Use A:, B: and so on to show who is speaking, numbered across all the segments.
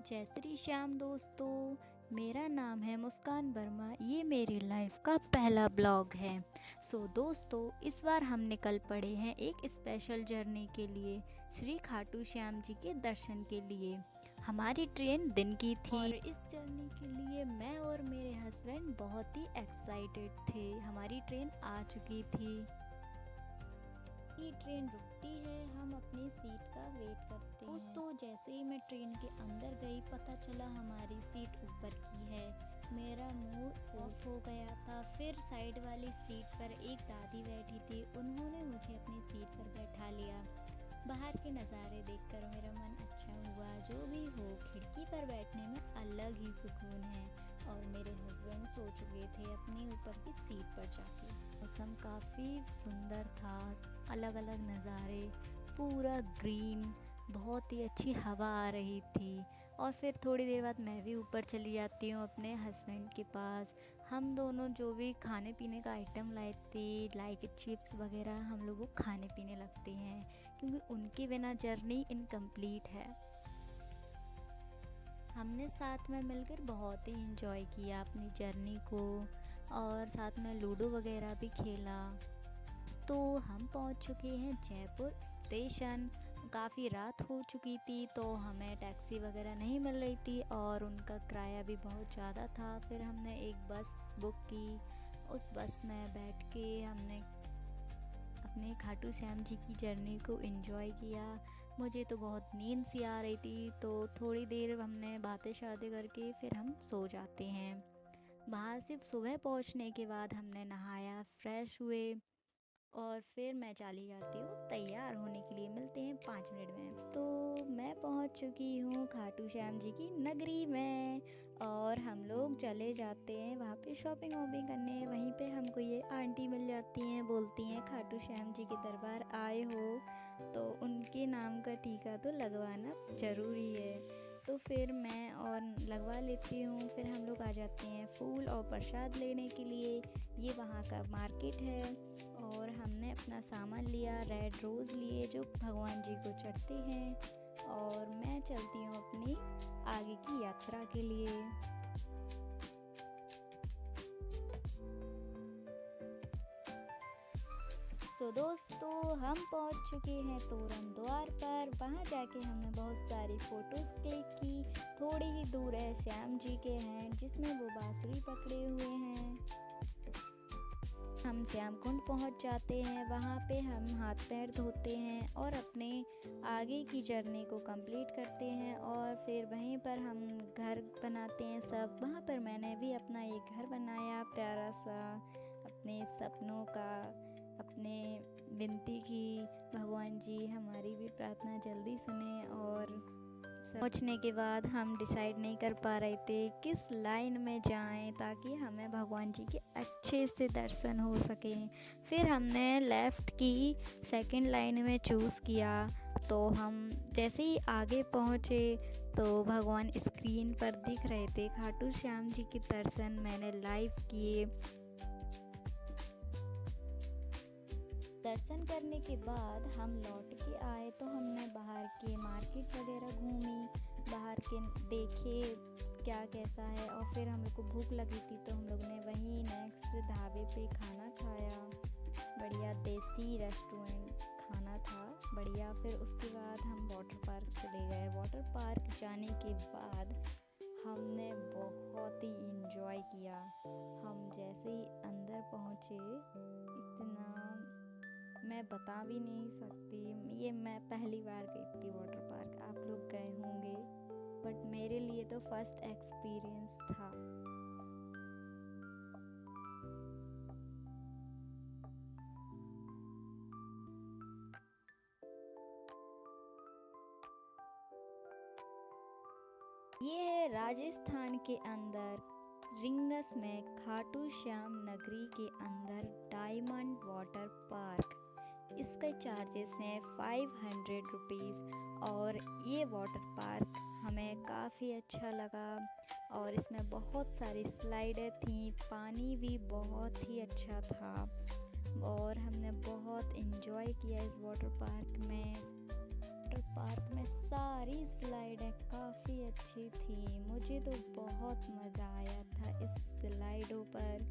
A: जय श्री श्याम दोस्तों, मेरा नाम है मुस्कान वर्मा। ये मेरी लाइफ का पहला ब्लॉग है। दोस्तों, इस बार हम निकल पड़े हैं एक स्पेशल जर्नी के लिए, श्री खाटू श्याम जी के दर्शन के लिए। हमारी ट्रेन दिन की थी और इस जर्नी के लिए मैं और मेरे हस्बैंड बहुत ही एक्साइटेड थे। हमारी ट्रेन आ चुकी थी। ये ट्रेन रुकती है, हम अपनी सीट का वेट करते हैं। दोस्तों, जैसे ही मैं ट्रेन के अंदर गई पता चला हमारी सीट ऊपर की है। मेरा मूड ऑफ हो गया था। फिर साइड वाली सीट पर एक दादी बैठी थी, उन्होंने मुझे अपनी सीट पर बैठा लिया। बाहर के नज़ारे देखकर मेरा मन अच्छा हुआ। जो भी हो, खिड़की पर बैठने में अलग ही सुकून है। और मेरे हस्बैंड सो चुके थे अपनी ऊपर की सीट पर जाके। मौसम काफ़ी सुंदर था, अलग अलग नज़ारे, पूरा ग्रीन, बहुत ही अच्छी हवा आ रही थी। और फिर थोड़ी देर बाद मैं भी ऊपर चली जाती हूँ अपने हस्बैंड के पास। हम दोनों जो भी खाने पीने का आइटम लाए थे, लाइक चिप्स वगैरह, हम लोग वो खाने पीने लगते हैं, क्योंकि उनके बिना जर्नी इनकम्प्लीट है। हमने साथ में मिलकर बहुत ही इंजॉय किया अपनी जर्नी को, और साथ में लूडो वगैरह भी खेला। तो हम पहुंच चुके हैं जयपुर स्टेशन। काफ़ी रात हो चुकी थी, तो हमें टैक्सी वगैरह नहीं मिल रही थी और उनका किराया भी बहुत ज़्यादा था। फिर हमने एक बस बुक की। उस बस में बैठ के हमने अपने खाटू श्याम जी की जर्नी को एंजॉय किया। मुझे तो बहुत नींद सी आ रही थी, तो थोड़ी देर हमने बातें शातें करके फिर हम सो जाते हैं। वहाँ से सुबह पहुँचने के बाद हमने नहाया, फ्रेश हुए और फिर मैं चली जाती हूँ तैयार होने के लिए। मिलते हैं 5 मिनट में। तो मैं पहुँच चुकी हूँ खाटू श्याम जी की नगरी में, और हम लोग चले जाते हैं वहाँ पे शॉपिंग वॉपिंग करने। वहीं पे हमको ये आंटी मिल जाती हैं, बोलती हैं खाटू श्याम जी के दरबार आए हो तो उनके नाम का टीका तो लगवाना ज़रूरी है। तो फिर मैं और लगवा लेती हूँ। फिर हम लोग आ जाते हैं फूल और प्रसाद लेने के लिए। ये वहाँ का मार्केट है, और हमने अपना सामान लिया। रेड रोज़ लिए जो भगवान जी को चढ़ते हैं, और मैं चलती हूँ अपनी आगे की यात्रा के लिए। तो दोस्तों, हम पहुंच चुके हैं तोरण द्वार पर। वहां जाके हमने बहुत सारी फ़ोटोज़ क्लिक की। थोड़ी ही दूर है श्याम जी के हैं, जिसमें वो बांसुरी पकड़े हुए हैं। हम श्याम कुंड पहुँच जाते हैं। वहाँ पे हम हाथ पैर धोते हैं और अपने आगे की जर्नी को कंप्लीट करते हैं। और फिर वहीं पर हम घर बनाते हैं सब। वहाँ पर मैंने भी अपना एक घर बनाया प्यारा सा, अपने सपनों का, अपने विनती की भगवान जी हमारी भी प्रार्थना जल्दी सुने। और पहुँचने के बाद हम डिसाइड नहीं कर पा रहे थे किस लाइन में जाएं ताकि हमें भगवान जी के अच्छे से दर्शन हो सकें। फिर हमने लेफ़्ट की सेकंड लाइन में चूज़ किया। तो हम जैसे ही आगे पहुँचे तो भगवान स्क्रीन पर दिख रहे थे। खाटू श्याम जी के दर्शन मैंने लाइव किए। दर्शन करने के बाद हम लौट के आए, तो हमने बाहर के मार्केट वगैरह घूमी, बाहर के देखे क्या कैसा है। और फिर हम लोग को भूख लगी थी, तो हम लोग ने वहीं नेक्स्ट ढाबे पे खाना खाया। बढ़िया देसी रेस्टोरेंट खाना था, बढ़िया। फिर उसके बाद हम वाटर पार्क चले गए। वाटर पार्क जाने के बाद हमने बहुत ही इंजॉय किया। हम जैसे ही अंदर पहुँचे, इतना मैं बता भी नहीं सकती। ये मैं पहली बार गई थी वाटर पार्क। आप लोग गए होंगे, बट मेरे लिए तो फर्स्ट एक्सपीरियंस था। ये है राजस्थान के अंदर रिंगस में खाटू श्याम नगरी के अंदर डायमंड वाटर पार्क। इसके चार्जेस हैं 500 रुपीज़। और ये वाटर पार्क हमें काफ़ी अच्छा लगा, और इसमें बहुत सारी स्लाइडें थी, पानी भी बहुत ही अच्छा था, और हमने बहुत इन्जॉय किया इस वाटर पार्क में। वाटर पार्क में सारी स्लाइडें काफ़ी अच्छी अच्छी थी। मुझे तो बहुत मज़ा आया था इस स्लाइडों पर,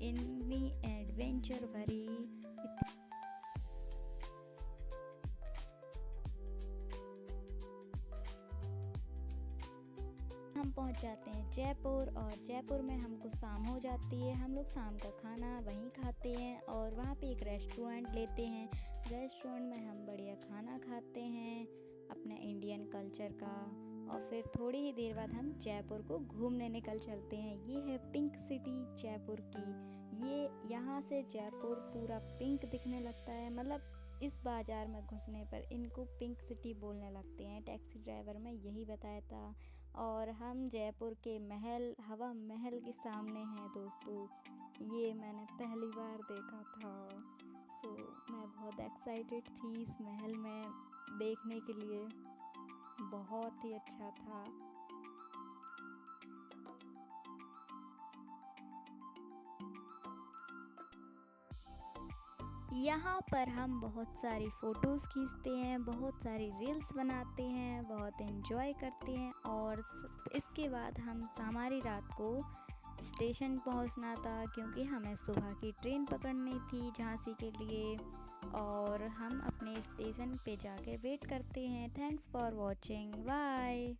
A: इतनी एडवेंचर भरी। हम पहुंच जाते हैं जयपुर, और जयपुर में हमको शाम हो जाती है। हम लोग शाम का खाना वहीं खाते हैं और वहाँ पे एक रेस्टोरेंट लेते हैं। रेस्टोरेंट में हम बढ़िया खाना खाते हैं अपने इंडियन कल्चर का, और फिर थोड़ी ही देर बाद हम जयपुर को घूमने निकल चलते हैं। ये है पिंक सिटी जयपुर की। ये यहाँ से जयपुर पूरा पिंक दिखने लगता है, मतलब इस बाज़ार में घुसने पर इनको पिंक सिटी बोलने लगते हैं। टैक्सी ड्राइवर में यही बताया था। और हम जयपुर के महल, हवा महल के सामने हैं दोस्तों। ये मैंने पहली बार देखा था। सो मैं बहुत एक्साइटेड थी इस महल में देखने के लिए। बहुत ही अच्छा था। यहाँ पर हम बहुत सारी फ़ोटोज़ खींचते हैं, बहुत सारी रील्स बनाते हैं, बहुत एंजॉय करते हैं। और इसके बाद हमारी रात को स्टेशन पहुँचना था, क्योंकि हमें सुबह की ट्रेन पकड़नी थी झांसी के लिए। और हम अपने स्टेशन पे जाके वेट करते हैं। Thanks for watching, bye.